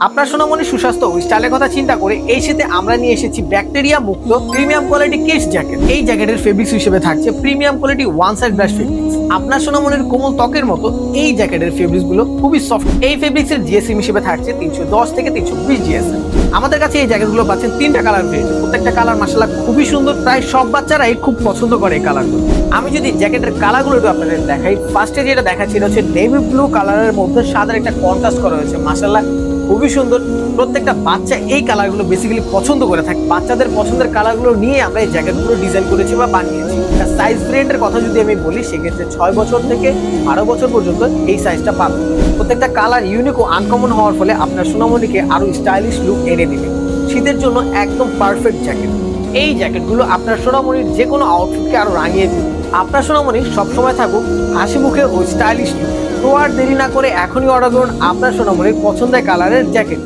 আপনার সোনামণি সুস্বাস্থ্য ও স্টাইলের কথা চিন্তা করে এই শীতে আমরা নিয়ে এসেছি ব্যাকটেরিয়া মুক্ত প্রিমিয়াম কোয়ালিটি কিডস জ্যাকেট। এই জ্যাকেটের ফেব্রিক্স হিসেবে থাকছে premium quality one side brush fabrics. আপনার সোনামণির কোমল ত্বকের মতো এই জ্যাকেটের ফেব্রিক্স গুলো খুবই সফট। এই ফেব্রিক্স এর জিএসএম হিসেবে থাকছে 310 থেকে 320 জিএসএম। আমাদের কাছে এই জ্যাকেটগুলো পাচ্ছেন 3টা কালার ভেরিয়েন্ট। প্রত্যেকটা কালার মাশাআল্লাহ খুবই সুন্দর, প্রায় সব বাচ্চারাই খুব পছন্দ করে এই কালারগুলো। আমি যদি জ্যাকেটের কালারগুলো একটু আপনাদের দেখাই, ফার্স্টে যেটা দেখাচ্ছি এটা হচ্ছে নেভি ব্লু কালারের মধ্যে সাদার একটা কন্ট্রাস্ট করা হয়েছে। মাশাআল্লাহ খুবই সুন্দর। প্রত্যেকটা বাচ্চা এই কালারগুলো বেসিক্যালি পছন্দ করে থাকে। বাচ্চাদের পছন্দের কালারগুলো নিয়ে আমরা এই জ্যাকেটগুলো ডিজাইন করেছি বা বানিয়েছি। সাইজ ভেরিয়েন্টের কথা যদি আমি বলি, সেক্ষেত্রে 6 বছর থেকে 12 বছর পর্যন্ত এই সাইজটা পাবেন। প্রত্যেকটা কালার ইউনিক ও আনকমন হওয়ার ফলে আপনার সোনামণিকে আরো স্টাইলিশ লুক এনে দিবে। শীতের জন্য একদম পারফেক্ট জ্যাকেট। এই জ্যাকেটগুলো আপনার সোনামণির যে কোনো আউটফিটকে আরো রাঙিয়ে দিবে। আপনার সোনামণি সবসময় থাকুক হাসি মুখে ও স্টাইলিশ লুক। তো আর দেরি না করে এখনই অর্ডার করুন আপনার সোনামণির পছন্দের কালারের জ্যাকেট।